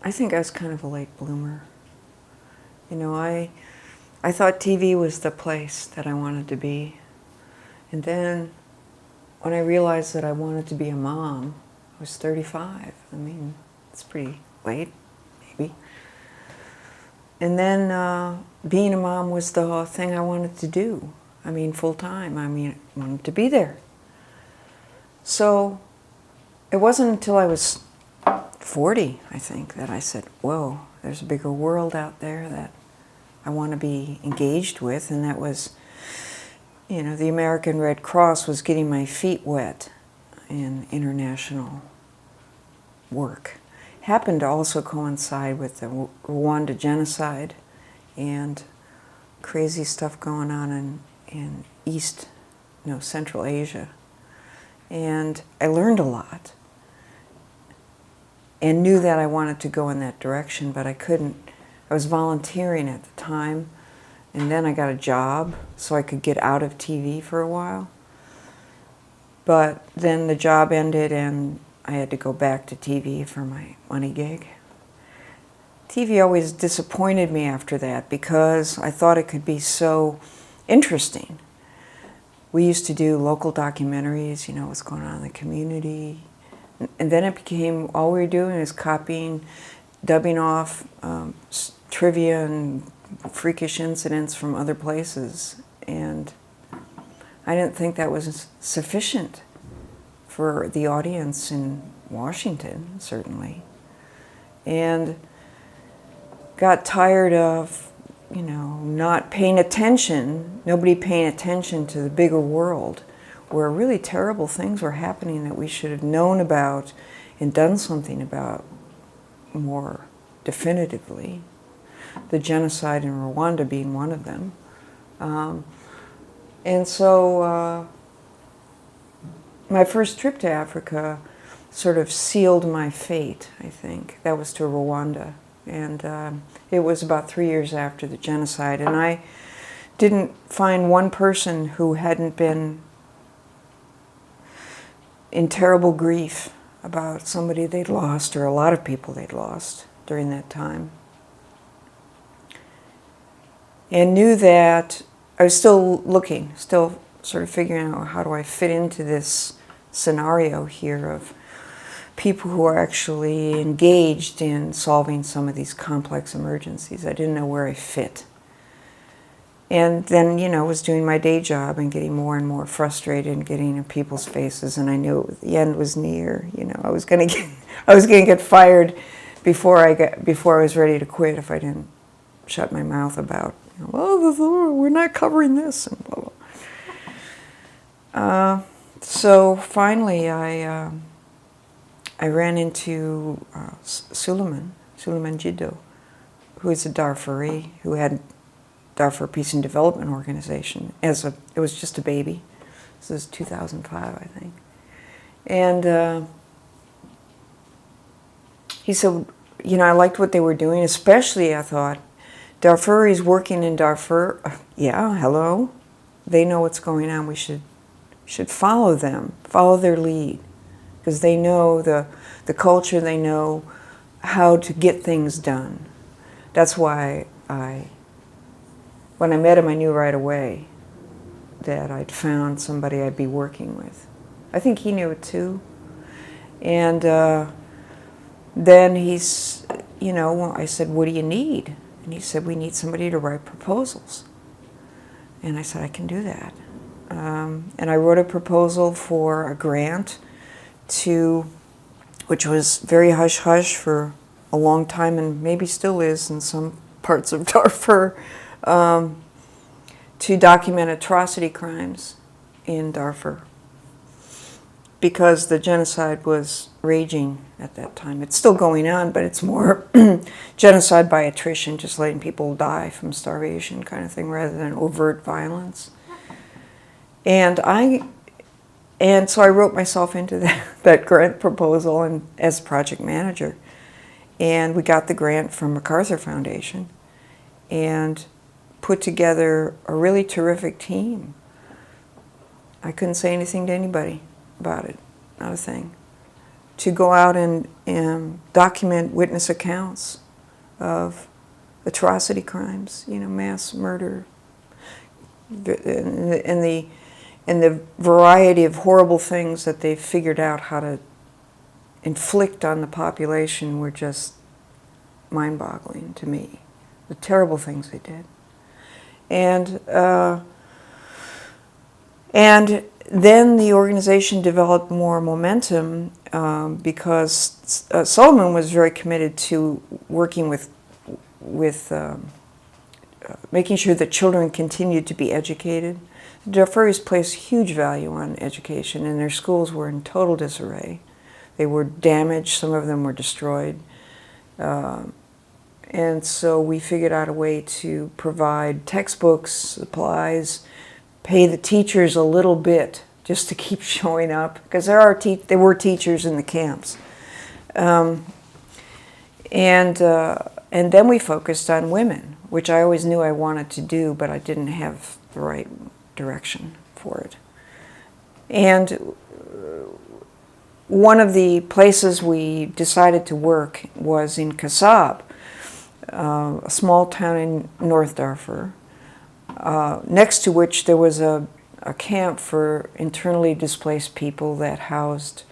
I think I was kind of a late bloomer. You know, I thought TV was the place that I wanted to be. And then when I realized that I wanted to be a mom, I was 35. I mean, it's pretty late, maybe. And then being a mom was the thing I wanted to do. I mean, full time. I mean, I wanted to be there. So it wasn't until I was 40, I think, that I said, whoa, there's a bigger world out there that I want to be engaged with. And that was, you know, the American Red Cross was getting my feet wet in international work. Happened to also coincide with the Rwanda genocide and crazy stuff going on in Central Asia. And I learned a lot and knew that I wanted to go in that direction, but I couldn't. I was volunteering at the time, and then I got a job so I could get out of TV for a while. But then the job ended and I had to go back to TV for my money gig. TV always disappointed me after that because I thought it could be so interesting. We used to do local documentaries, you know, what's going on in the community. And then it became, all we were doing is copying, dubbing off trivia and freakish incidents from other places. And I didn't think that was sufficient for the audience in Washington, certainly. And got tired of, you know, not paying attention, nobody paying attention to the bigger world, where really terrible things were happening that we should have known about and done something about more definitively. The genocide in Rwanda being one of them. And so my first trip to Africa sort of sealed my fate, I think. That was to Rwanda. And it was about 3 years after the genocide. And I didn't find one person who hadn't been in terrible grief about somebody they'd lost, or a lot of people they'd lost during that time. And knew that I was still looking, still sort of figuring out how do I fit into this scenario here of people who are actually engaged in solving some of these complex emergencies. I didn't know where I fit. And then, you know, was doing my day job and getting more and more frustrated and getting in people's faces, and I knew the end was near. You know, I was going to get fired before I was ready to quit if I didn't shut my mouth about, well, we're not covering this and blah blah. So finally, I ran into Suleiman Jiddo, who is a Darfuri, who had Darfur Peace and Development Organization. It was just a baby. This is 2005, I think. And he said, you know, I liked what they were doing, especially, I thought, Darfuris working in Darfur, yeah, hello. They know what's going on. We should follow them, follow their lead, because they know the culture, they know how to get things done. That's why when I met him, I knew right away that I'd found somebody I'd be working with. I think he knew it too. And then he's, you know, I said, what do you need? And he said, we need somebody to write proposals. And I said, I can do that. And I wrote a proposal for a grant which was very hush-hush for a long time, and maybe still is in some parts of Darfur, to document atrocity crimes in Darfur, because the genocide was raging at that time. It's still going on, but it's more genocide by attrition, just letting people die from starvation kind of thing, rather than overt violence. And so I wrote myself into that grant proposal and as project manager. And we got the grant from MacArthur Foundation and put together a really terrific team. I couldn't say anything to anybody about it, not a thing. to go out and document witness accounts of atrocity crimes, mass murder, and the variety of horrible things that they figured out how to inflict on the population were just mind-boggling to me. The terrible things they did. And then the organization developed more momentum because Solomon was very committed to working with making sure that children continued to be educated. The Darfuris placed huge value on education, and their schools were in total disarray. They were damaged, some of them were destroyed. And so we figured out a way to provide textbooks, supplies, pay the teachers a little bit just to keep showing up, because there were teachers in the camps. And then we focused on women, which I always knew I wanted to do, but I didn't have the right direction for it. And one of the places we decided to work was in Kasab, a small town in North Darfur, next to which there was a camp for internally displaced people that housed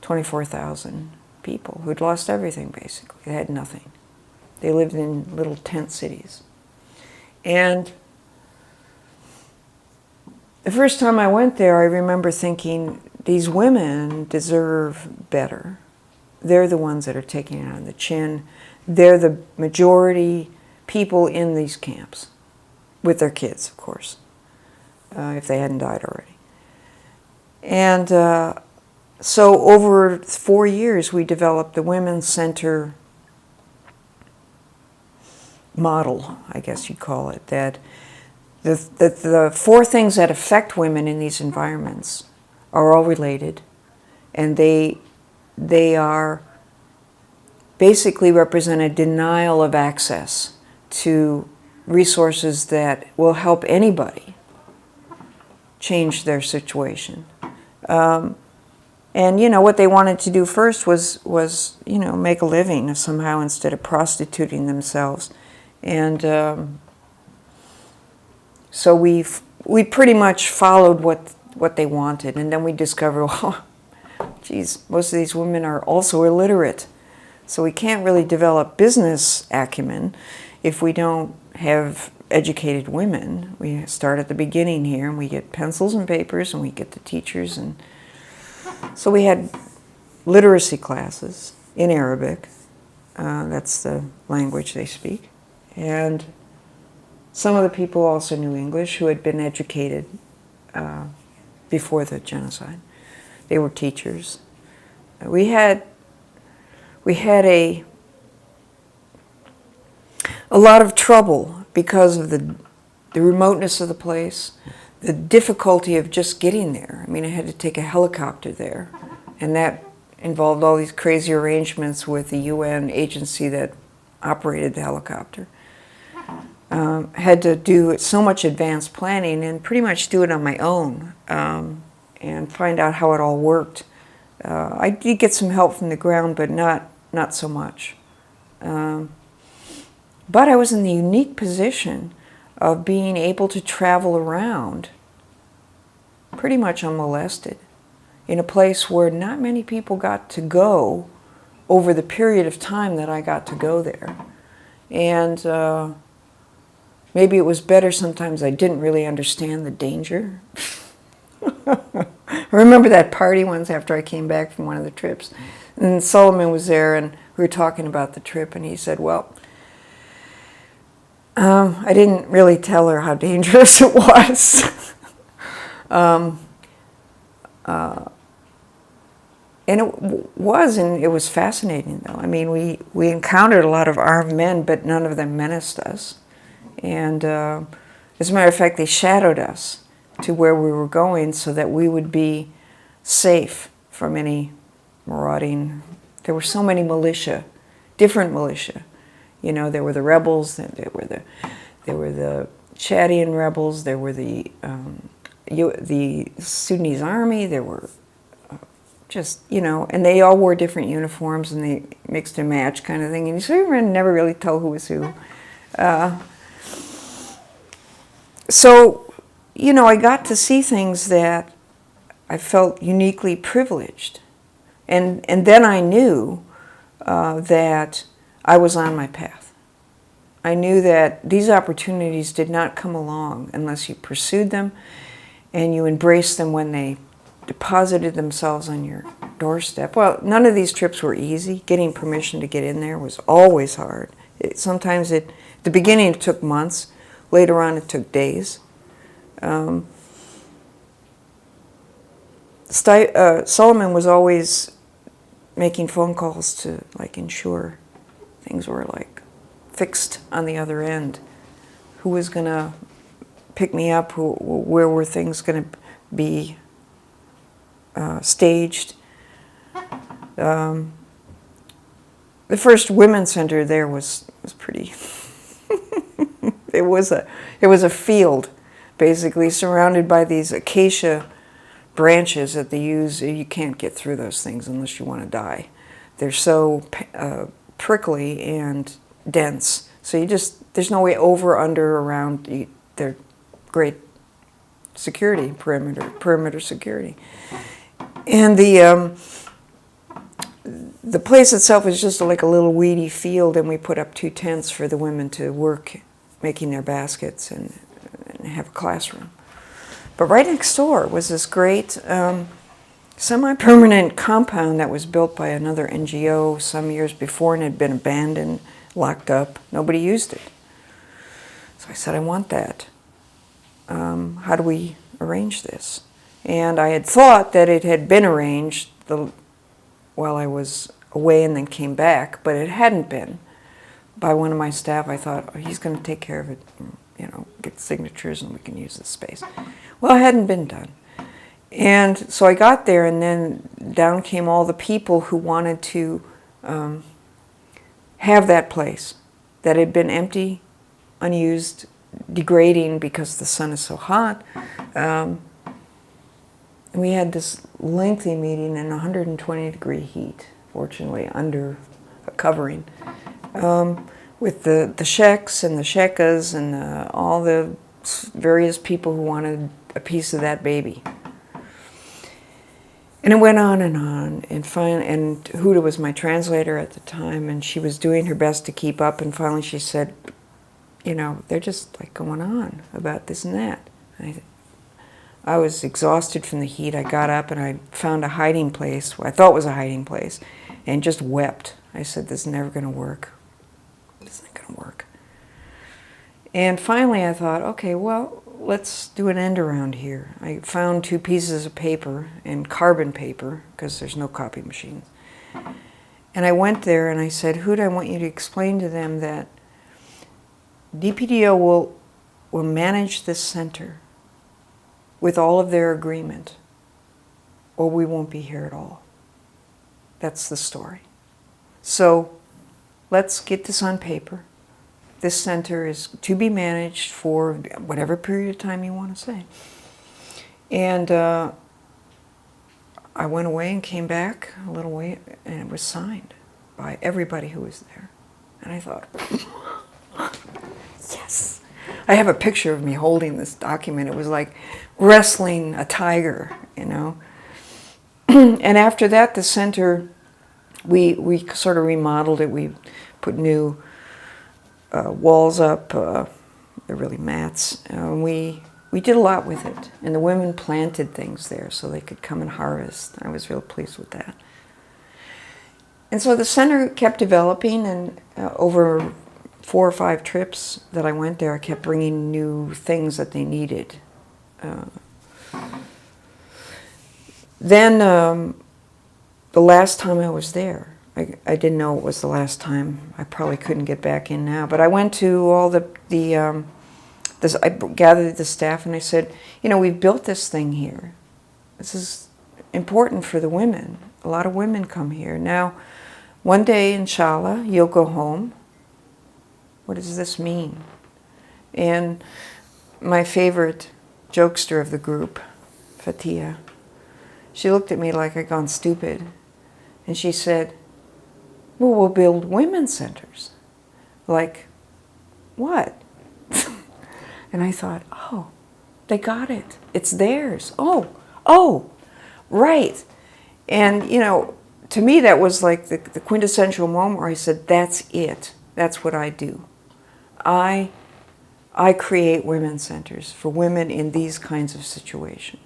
24,000 people who'd lost everything, basically. They had nothing. They lived in little tent cities. And the first time I went there, I remember thinking, these women deserve better. They're the ones that are taking it on the chin. They're the majority people in these camps, with their kids, of course, if they hadn't died already. And so over 4 years, we developed the Women's Center model, I guess you'd call it, that the 4 things that affect women in these environments are all related, and they are basically represent a denial of access to resources that will help anybody change their situation. And what they wanted to do first was make a living somehow instead of prostituting themselves. And so we pretty much followed what they wanted, and then we discovered, oh, geez, most of these women are also illiterate. So we can't really develop business acumen if we don't have educated women. We start at the beginning here, and we get pencils and papers, and we get the teachers. And so we had literacy classes in Arabic. That's the language they speak. And some of the people also knew English who had been educated before the genocide. They were teachers. We had a lot of trouble because of the remoteness of the place, the difficulty of just getting there. I mean, I had to take a helicopter there, and that involved all these crazy arrangements with the UN agency that operated the helicopter. Had to do so much advanced planning and pretty much do it on my own and find out how it all worked. I did get some help from the ground, but not so much. But I was in the unique position of being able to travel around pretty much unmolested in a place where not many people got to go over the period of time that I got to go there. And maybe it was better sometimes I didn't really understand the danger. I remember that party once after I came back from one of the trips. And Solomon was there, and we were talking about the trip, and he said, well, I didn't really tell her how dangerous it was. And it was fascinating, though. I mean, we encountered a lot of armed men, but none of them menaced us. And as a matter of fact, they shadowed us to where we were going so that we would be safe from any marauding. There were so many militia, different militia. There were the rebels, there were the Chadian rebels, there were the Sudanese army, there were just, you know, and they all wore different uniforms and they mixed and matched kind of thing. And you sort of never really tell who was who. So, you know, I got to see things that I felt uniquely privileged. And then I knew that I was on my path. I knew that these opportunities did not come along unless you pursued them and you embraced them when they deposited themselves on your doorstep. Well, none of these trips were easy. Getting permission to get in there was always hard. Sometimes at the beginning it took months. Later on it took days. Solomon was always making phone calls to like ensure things were like fixed on the other end. Who was going to pick me up? Where were things going to be staged? The first women's center there was pretty. It was a field, basically surrounded by these acacia branches that they use. You can't get through those things unless you want to die. They're so prickly and dense. So there's no way over, under, around. They're great security, perimeter security. And the place itself is just like a little weedy field, and we put up 2 tents for the women to work making their baskets and have a classroom. But right next door was this great semi-permanent compound that was built by another NGO some years before and had been abandoned, locked up. Nobody used it. So I said, I want that. How do we arrange this? And I had thought that it had been arranged while I was away and then came back, but it hadn't been. By one of my staff, I thought, oh, he's going to take care of it, you know, get signatures and we can use this space. Well, it hadn't been done. And so I got there, and then down came all the people who wanted to have that place that had been empty, unused, degrading because the sun is so hot. And we had this lengthy meeting in 120-degree heat, fortunately, under a covering, with the sheikhs and the sheikhas and all the various people who wanted a piece of that baby. And it went on, and Huda was my translator at the time, and she was doing her best to keep up, and finally she said, you know, they're just like going on about this and that. I was exhausted from the heat. I got up and I found a hiding place, what I thought was a hiding place, and just wept. I said, this is never going to work. This isn't going to work. And finally I thought, okay, well, let's do an end around here. I found 2 pieces of paper and carbon paper, because there's no copy machines. And I went there and I said, Huda, I want you to explain to them that DPDO will manage this center with all of their agreement, or we won't be here at all. That's the story. So let's get this on paper. This center is to be managed for whatever period of time you want to say. And I went away and came back a little way, and it was signed by everybody who was there. And I thought, yes. I have a picture of me holding this document. It was like wrestling a tiger, you know. And after that, the center, we sort of remodeled it. We put new walls up. They're really mats. We did a lot with it. And the women planted things there so they could come and harvest. I was real pleased with that. And so the center kept developing, and over 4 or 5 trips that I went there, I kept bringing new things that they needed. Then the last time I was there, I didn't know it was the last time. I probably couldn't get back in now. But I went to all I gathered the staff and I said, you know, we've built this thing here. This is important for the women. A lot of women come here. Now, one day, inshallah, you'll go home. What does this mean? And my favorite jokester of the group, Fatia, she looked at me like I'd gone stupid. And she said, well, we'll build women's centers. Like, what? And I thought, oh, they got it. It's theirs. Oh, right. And, you know, to me that was like the quintessential moment where I said, that's it. That's what I do. I create women's centers for women in these kinds of situations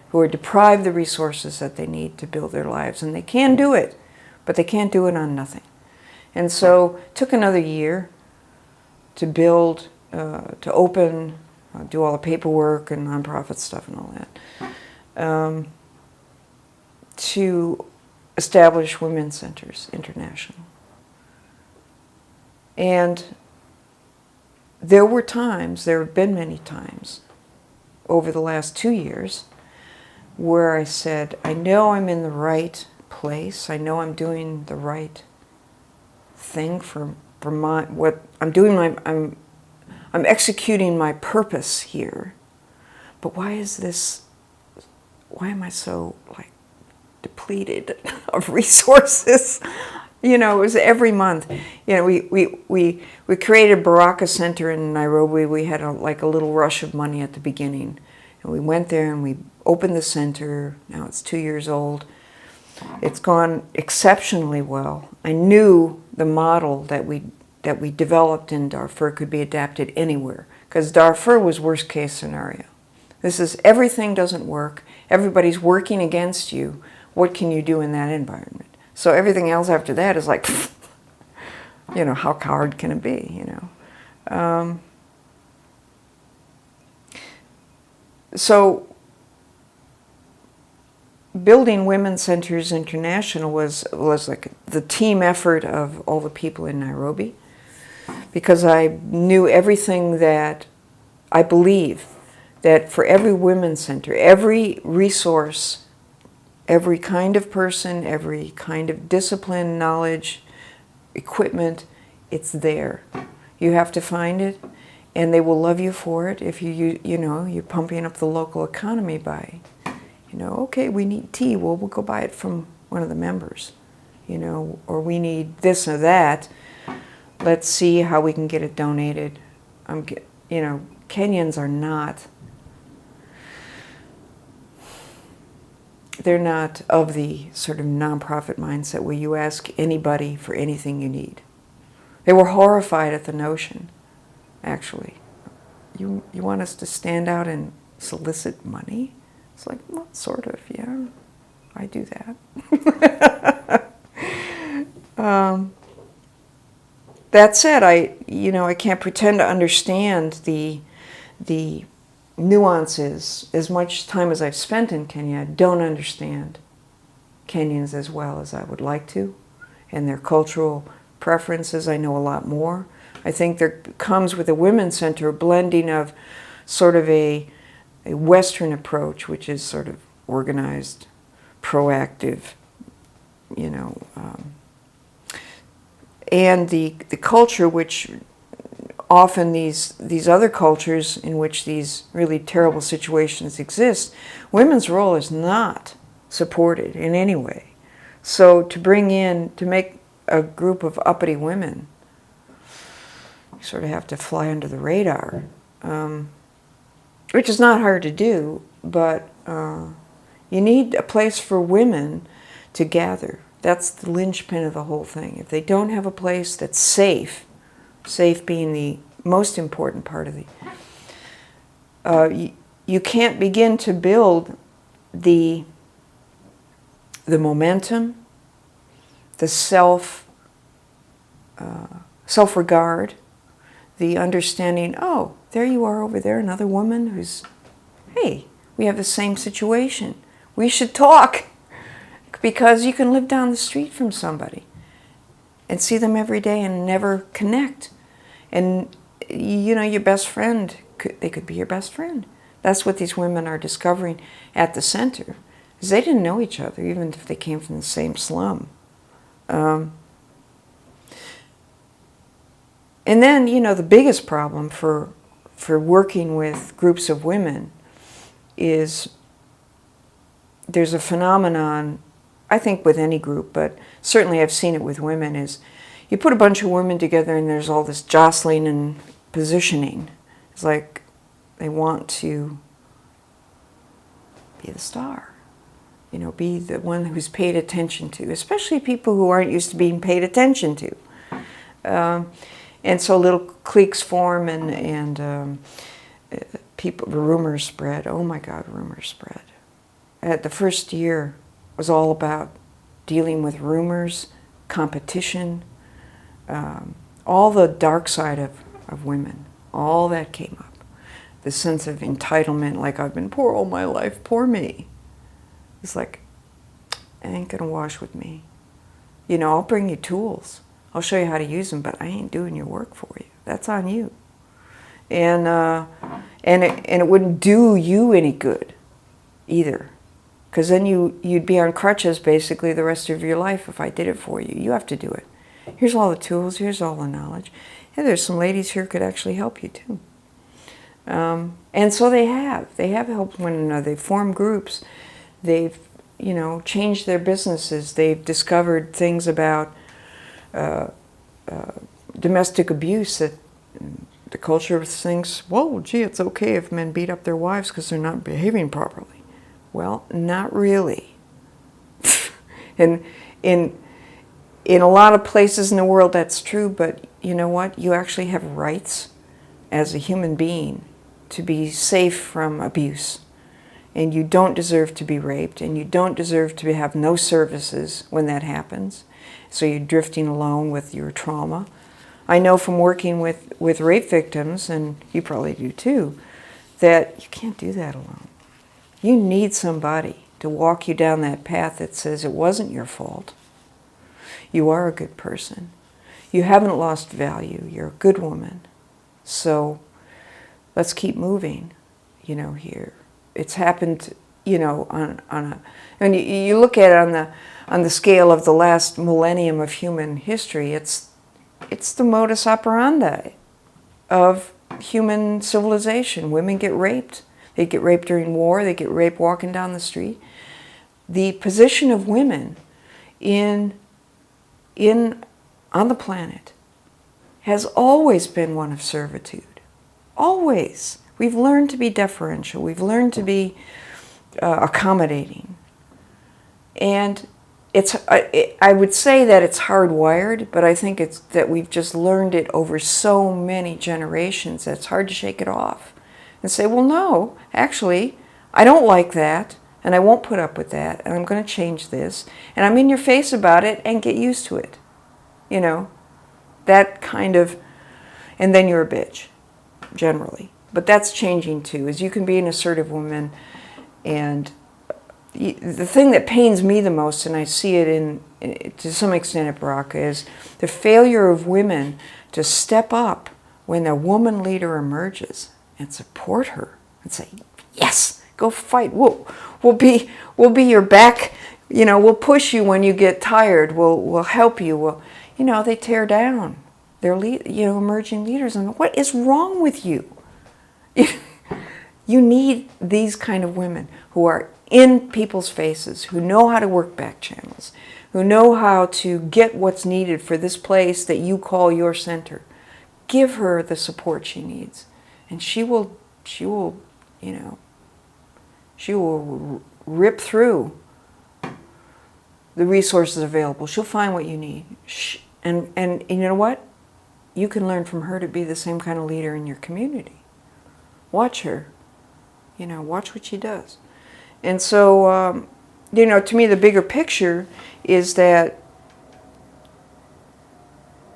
who are deprived of the resources that they need to build their lives. And they can do it, but they can't do it on nothing. And so it took another year to build, to open, do all the paperwork and nonprofit stuff and all that, to establish women's centers international. And there have been many times over the last 2 years where I said, I know I'm in the right place. I know I'm doing the right thing for my, what I'm doing, I'm executing my purpose here. But why am I so like depleted of resources? You know, it was every month. You know, we created a Baraka Center in Nairobi. We had like a little rush of money at the beginning. And we went there and we opened the center. Now it's 2 years old. It's gone exceptionally well. I knew the model that we developed in Darfur could be adapted anywhere, because Darfur was worst case scenario. This is everything doesn't work. Everybody's working against you. What can you do in that environment? So everything else after that is like, you know, how hard can it be, you know? So building Women's Centers International was like the team effort of all the people in Nairobi, because I knew everything that I believe that for every women's center, every resource, every kind of person, every kind of discipline, knowledge, equipment, it's there. You have to find it, and they will love you for it if you're pumping up the local economy by, you know, okay, we need tea, well, we'll go buy it from one of the members, you know, or we need this or that, let's see how we can get it donated. You know, Kenyans are not, they're not of the sort of nonprofit mindset where you ask anybody for anything you need. They were horrified at the notion, actually. You want us to stand out and solicit money? It's like, well, sort of, yeah, I do that. That said, I can't pretend to understand the nuances. As much time as I've spent in Kenya, I don't understand Kenyans as well as I would like to, and their cultural preferences. I know a lot more. I think there comes with a women's center a blending of sort of a Western approach, which is sort of organized, proactive, you know, and the culture which often these other cultures in which these really terrible situations exist, women's role is not supported in any way. So to make a group of uppity women, you sort of have to fly under the radar, which is not hard to do, but you need a place for women to gather. That's the linchpin of the whole thing. If they don't have a place that's safe being the most important part of you can't begin to build the momentum, the self-regard, the understanding, oh, there you are over there, another woman who's, hey, we have the same situation. We should talk, because you can live down the street from somebody and see them every day and never connect. And, you know, your best friend, they could be your best friend. That's what these women are discovering at the center, is they didn't know each other, even if they came from the same slum. And then, you know, the biggest problem for working with groups of women is there's a phenomenon, I think with any group, but certainly I've seen it with women, is you put a bunch of women together and there's all this jostling and positioning. It's like they want to be the star, you know, be the one who's paid attention to, especially people who aren't used to being paid attention to. And so little cliques form, and people, rumors spread. Oh my God, rumors spread. The first year was all about dealing with rumors, competition, all the dark side of women. All that came up. The sense of entitlement, like I've been poor all my life, poor me. It's like, it ain't gonna wash with me. You know, I'll bring you tools. I'll show you how to use them, but I ain't doing your work for you. That's on you. And it wouldn't do you any good either. Because then you'd be on crutches basically the rest of your life if I did it for you. You have to do it. Here's all the tools, here's all the knowledge. And there's some ladies here who could actually help you too. And so they have helped one another. They've formed groups. They've, you know, changed their businesses. They've discovered things about domestic abuse that the culture thinks, whoa, gee, it's okay if men beat up their wives because they're not behaving properly. Well, not really. And in a lot of places in the world that's true, but you know what? You actually have rights as a human being to be safe from abuse. And you don't deserve to be raped, and you don't deserve to have no services when that happens. So you're drifting alone with your trauma. I know from working with rape victims, and you probably do too, that you can't do that alone. You need somebody to walk you down that path that says it wasn't your fault. You are a good person. You haven't lost value. You're a good woman. So let's keep moving, you know, here. It's happened, you know, on a, and you look at it on the scale of the last millennium of human history, it's the modus operandi of human civilization. Women get raped. They get raped during war. They get raped walking down the street. The position of women on the planet has always been one of servitude. Always. We've learned to be deferential. We've learned to be accommodating. And I would say that it's hardwired, but I think it's that we've just learned it over so many generations that it's hard to shake it off and say, well, no, actually, I don't like that, and I won't put up with that, and I'm going to change this, and I'm in your face about it, and get used to it. You know, that kind of, and then you're a bitch, generally. But that's changing too, is you can be an assertive woman, and the thing that pains me the most, and I see it to some extent at Baraka, is the failure of women to step up when a woman leader emerges and support her and say, yes, go fight. We'll be your back. You know, we'll push you when you get tired. We'll help you. You know, they tear down their emerging leaders. And what is wrong with you? You need these kind of women who are in people's faces, who know how to work back channels, who know how to get what's needed for this place that you call your center. Give her the support she needs, and she will rip through the resources available. She'll find what you need, and you know what? You can learn from her to be the same kind of leader in your community. Watch her. You know, watch what she does. And so, you know, to me, the bigger picture is that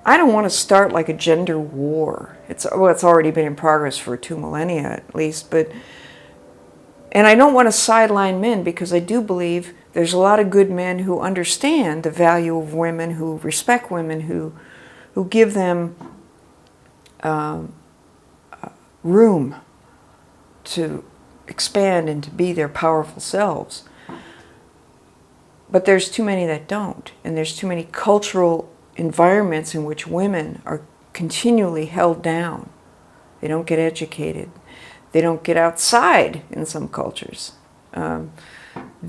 I don't want to start like a gender war. It's already been in progress for 2 millennia at least, and I don't want to sideline men, because I do believe there's a lot of good men who understand the value of women, who respect women, who give them room to expand and to be their powerful selves. But there's too many that don't, and there's too many cultural environments in which women are continually held down. They don't get educated. They don't get outside in some cultures.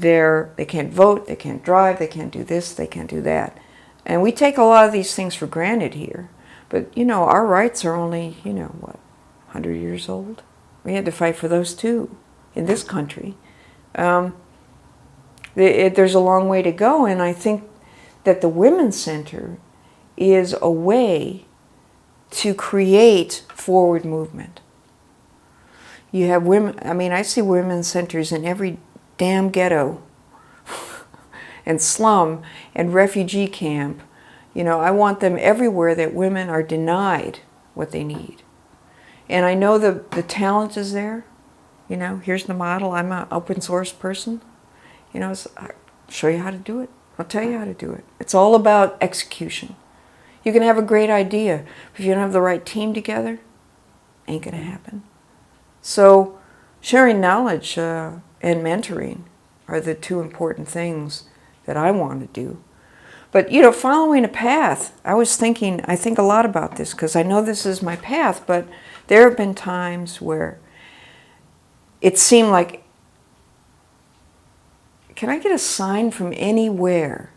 They can't vote, they can't drive, they can't do this, they can't do that. And we take a lot of these things for granted here. But, our rights are only, 100 years old? We had to fight for those too in this country. There's a long way to go, and I think that the Women's Center is a way to create forward movement. You have women, I see women's centers in every damn ghetto and slum and refugee camp. I want them everywhere that women are denied what they need. And I know the talent is there. Here's the model. I'm an open source person. I'll show you how to do it. I'll tell you how to do it. It's all about execution. You can have a great idea, but if you don't have the right team together, ain't gonna happen. So sharing knowledge and mentoring are the two important things that I want to do. But, following a path, I think a lot about this because I know this is my path, but there have been times where it seemed like, can I get a sign from anywhere?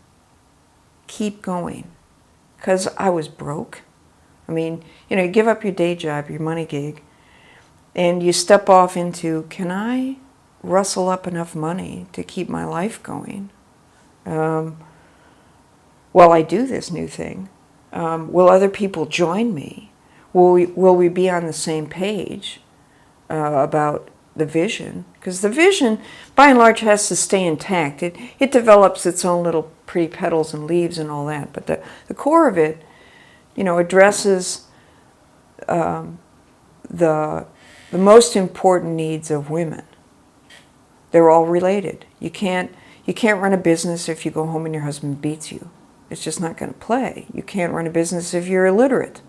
Keep going. Because I was broke. You give up your day job, your money gig, and you step off into, can I rustle up enough money to keep my life going while I do this new thing? Will other people join me? Will we be on the same page about the vision? Because the vision, by and large, has to stay intact. It develops its own little pretty petals and leaves and all that. But the core of it, addresses the most important needs of women. They're all related. You can't run a business if you go home and your husband beats you. It's just not going to play. You can't run a business if you're illiterate.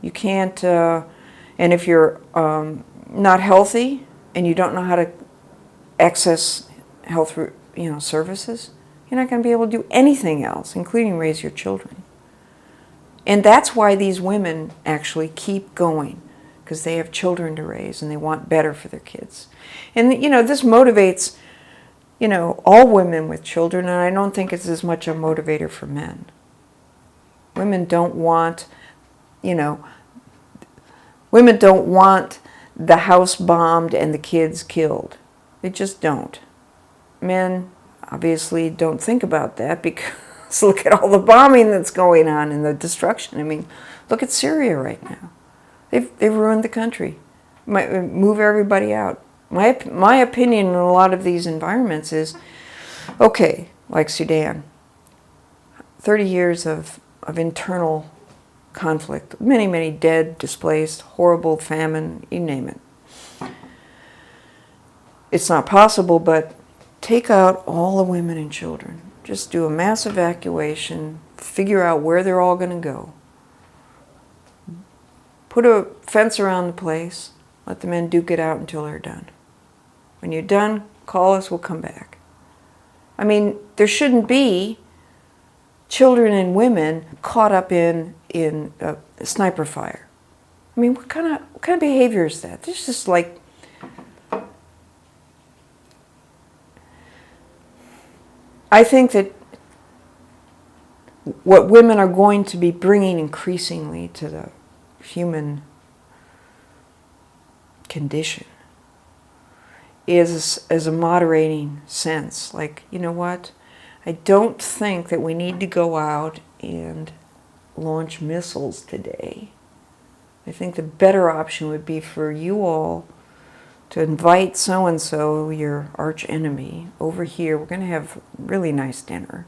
You can't, and if you're not healthy and you don't know how to access health, services, you're not going to be able to do anything else, including raise your children. And that's why these women actually keep going, because they have children to raise and they want better for their kids. And, this motivates, all women with children, and I don't think it's as much a motivator for men. Women don't want, the house bombed and the kids killed. They just don't. Men obviously don't think about that because look at all the bombing that's going on and the destruction. Look at Syria right now. They've ruined the country. Move everybody out. My opinion in a lot of these environments is, okay, like Sudan, 30 years of internal conflict, many, many dead, displaced, horrible famine, you name it. It's not possible, but take out all the women and children. Just do a mass evacuation, figure out where they're all going to go. Put a fence around the place, let the men duke it out until they're done. When you're done, call us, we'll come back. There shouldn't be children and women caught up in sniper fire. What kind of behavior is that? It's just like, I think that what women are going to be bringing increasingly to the human condition is as a moderating sense. Like, you know what? I don't think that we need to go out and launch missiles today. I think the better option would be for you all to invite so-and-so, your arch enemy, over here. We're going to have a really nice dinner.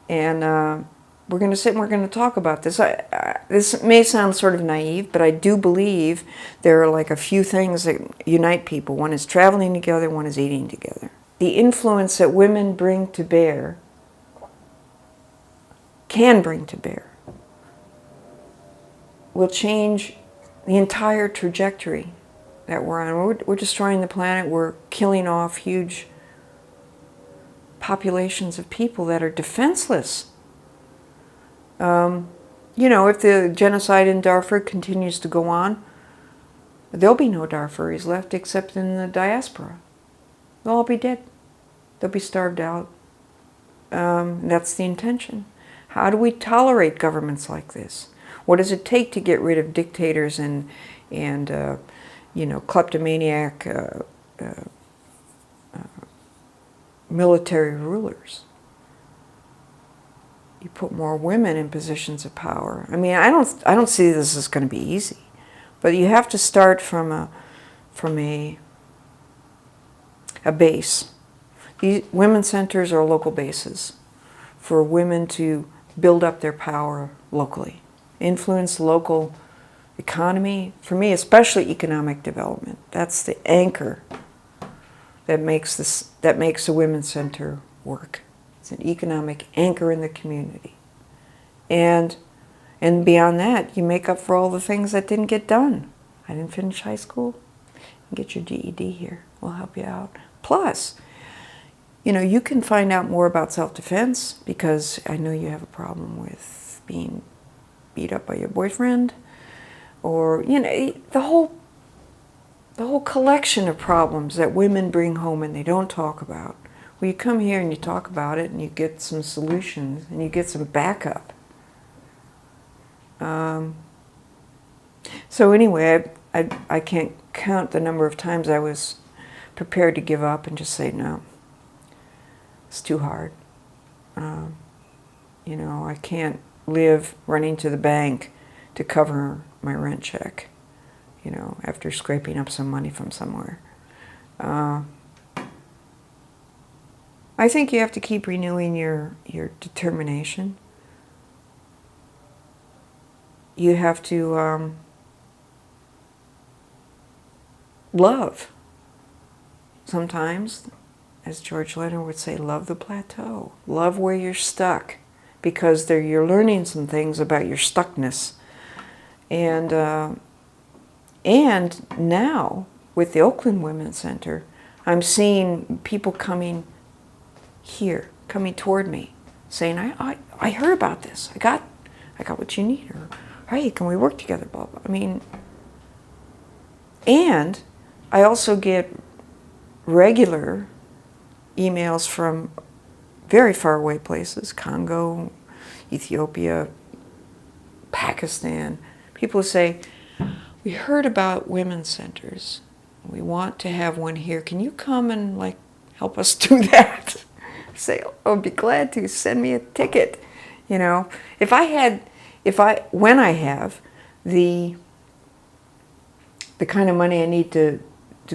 And we're going to sit and we're going to talk about this. This may sound sort of naive, but I do believe there are like a few things that unite people. One is traveling together, one is eating together. The influence that women bring to bear, can bring to bear, will change the entire trajectory that we're on. We're destroying the planet. We're killing off huge populations of people that are defenseless. If the genocide in Darfur continues to go on, there'll be no Darfuris left except in the diaspora. They'll all be dead. They'll be starved out. That's the intention. How do we tolerate governments like this? What does it take to get rid of dictators and kleptomaniac military rulers? You put more women in positions of power. I mean, I don't see this as going to be easy, but you have to start from a base. These women's centers are local bases for women to build up their power locally, influence local economy. For me, especially economic development. That's the anchor that makes a women's center work. It's an economic anchor in the community. And beyond that, you make up for all the things that didn't get done. I didn't finish high school. You get your GED here. We'll help you out. Plus, you can find out more about self-defense, because I know you have a problem with being beat up by your boyfriend, or the whole collection of problems that women bring home and they don't talk about. Well, you come here and you talk about it, and you get some solutions, and you get some backup. So anyway, I can't count the number of times I was prepared to give up and just say, no, it's too hard. I can't live running to the bank to cover my rent check, after scraping up some money from somewhere. I think you have to keep renewing your determination. You have to love. Sometimes, as George Leonard would say, love the plateau. Love where you're stuck, because you're learning some things about your stuckness. And now, with the Oakland Women's Center, I'm seeing people coming toward me, saying, I heard about this. I got what you need. Or, hey, can we work together? Blah, blah. I mean, and I also get regular emails from very far away places, Congo, Ethiopia, Pakistan. People who say, we heard about women's centers. We want to have one here. Can you come and help us do that? I say, I'd be glad to. Send me a ticket. When I have the kind of money I need to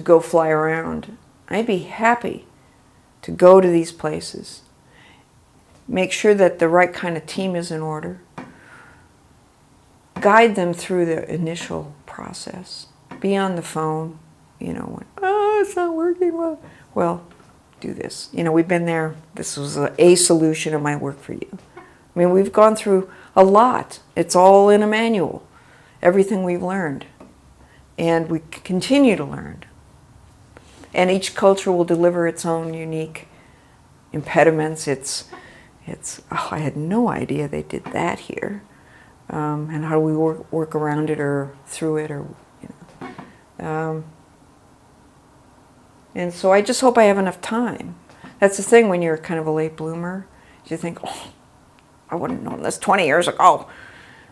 go fly around, I'd be happy to go to these places, make sure that the right kind of team is in order, guide them through the initial process, be on the phone, it's not working well. Well, do this. We've been there. This was a solution. It might work for you. I mean, we've gone through a lot. It's all in a manual, everything we've learned. And we continue to learn. And each culture will deliver its own unique impediments. I had no idea they did that here. And how do we work around it or through it, or and so I just hope I have enough time. That's the thing when you're kind of a late bloomer. You think, I wouldn't have known this 20 years ago.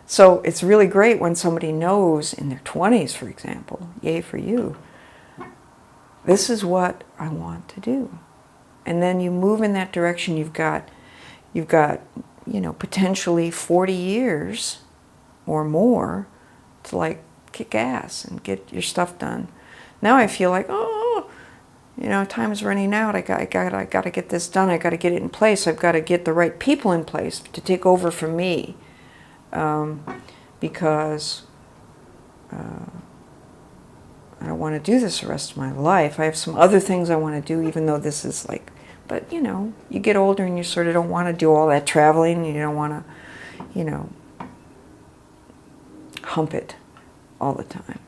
So it's really great when somebody knows in their 20s, for example, yay for you, this is what I want to do. And then you move in that direction. You've got potentially 40 years or more to kick ass and get your stuff done. Now I feel like, time is running out. I got to get this done. I got to get it in place. I've got to get the right people in place to take over for me, because I don't want to do this the rest of my life. I have some other things I want to do, even though this is but you get older and you sort of don't want to do all that traveling. You don't want to, hump it all the time.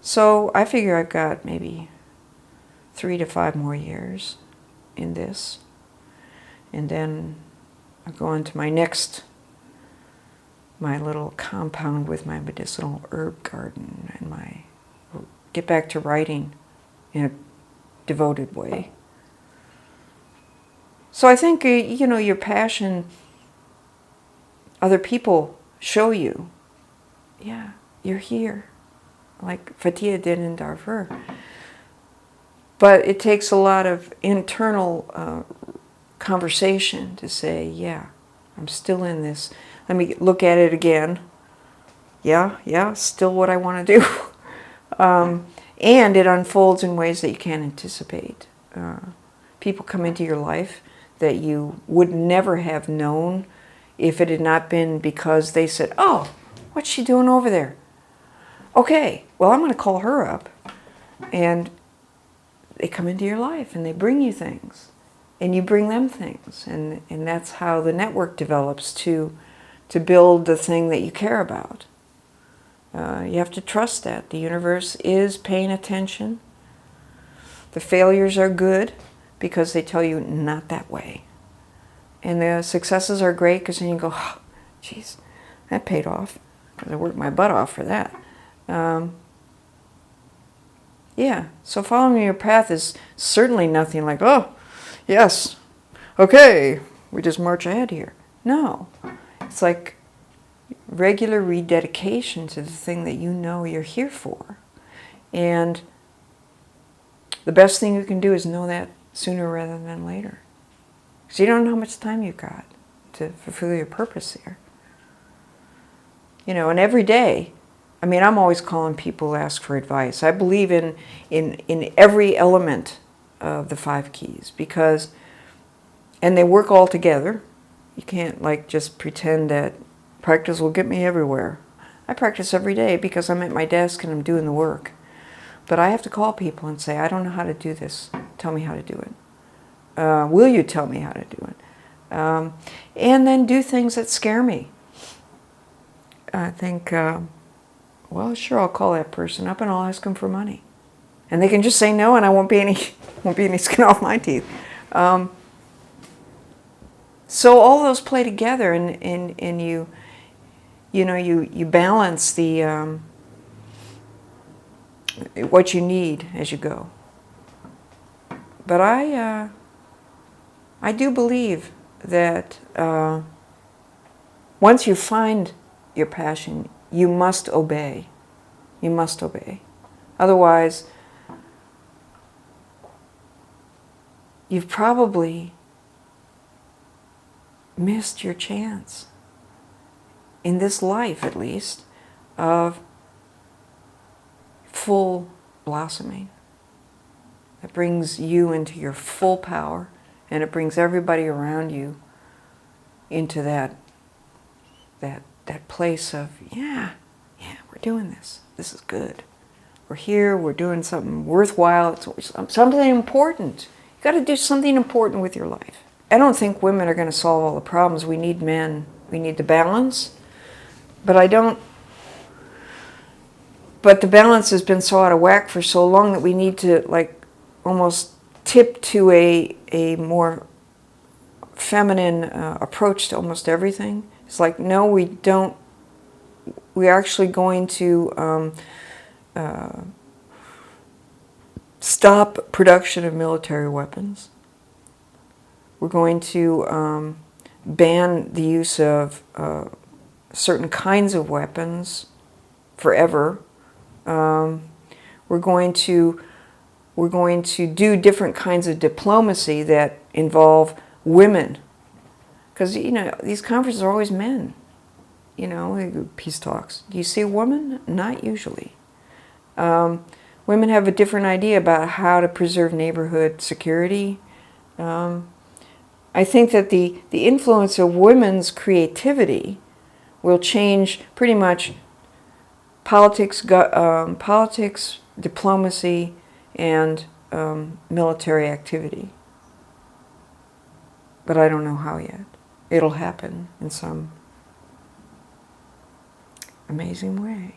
So I figure I've got maybe 3 to 5 more years in this. And then I'll go on to my little compound with my medicinal herb garden, and get back to writing in a devoted way. So I think, you know, your passion, other people show you, yeah, you're here, like Fatia did in Darfur. But it takes a lot of internal conversation to say, yeah, I'm still in this. Let me look at it again. Yeah, still what I want to do. And it unfolds in ways that you can't anticipate. People come into your life that you would never have known if it had not been because they said, oh, what's she doing over there? Okay, well, I'm going to call her up. And they come into your life and they bring you things. And you bring them things. And that's how the network develops to build the thing that you care about. You have to trust that. The universe is paying attention. The failures are good because they tell you not that way. And the successes are great because then you go, oh, geez, that paid off. Because I worked my butt off for that. Yeah, so following your path is certainly nothing like, oh, yes, okay, we just march ahead here. No, it's like regular rededication to the thing that you know you're here for. And the best thing you can do is know that sooner rather than later. Because you don't know how much time you've got to fulfill your purpose there. You know, and every day, I mean, I'm always calling people to ask for advice. I believe in every element of the 5 keys because, and they work all together. You can't like just pretend that practice will get me everywhere. I practice every day because I'm at my desk and I'm doing the work. But I have to call people and say, I don't know how to do this. Tell me how to do it. Will you tell me how to do it? And then do things that scare me. I think, well, sure, I'll call that person up and I'll ask them for money. And they can just say no and I won't be any skin off my teeth. So all those play together and you balance the what you need as you go. But I do believe that once you find your passion, you must obey. You must obey. Otherwise, you've probably missed your chance, in this life at least, of full blossoming. That brings you into your full power, and it brings everybody around you into that place of, yeah, we're doing this. This is good. We're here, we're doing something worthwhile, it's something important. You've got to do something important with your life. I don't think women are going to solve all the problems. We need men. We need the balance. But the balance has been so out of whack for so long that we need to like almost tip to a more feminine approach to almost everything. It's like, no, we don't. We're actually going to stop production of military weapons. We're going to ban the use of certain kinds of weapons forever. We're going to do different kinds of diplomacy that involve women. Because, you know, these conferences are always men. You know, peace talks. Do you see a woman? Not usually. Women have a different idea about how to preserve neighborhood security. I think that the influence of women's creativity will change pretty much politics, diplomacy, and military activity. But I don't know how yet. It'll happen in some amazing way.